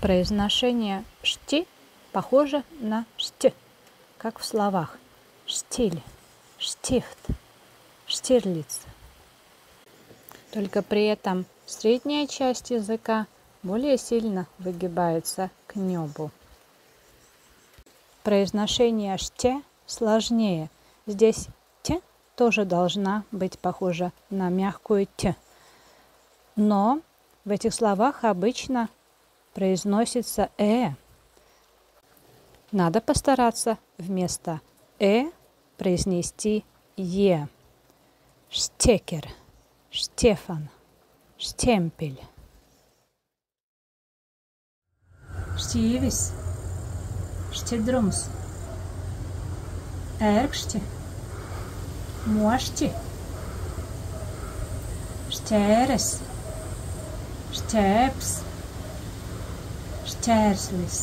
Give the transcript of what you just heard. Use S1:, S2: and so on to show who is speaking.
S1: Произношение «шти» похоже на «шт», как в словах «штиль», «штифт», «штирлиц». Только при этом средняя часть языка более сильно выгибается к небу. Произношение «ште» сложнее. Здесь «т» тоже должна быть похожа на мягкую «т». Но в этих словах обычно произносится «э». Надо постараться вместо «э» произнести «е». Штекер, Штефан, штемпель. Штивис, штедрумс, эркшти, мошти, штерес, штепс, šķērslis.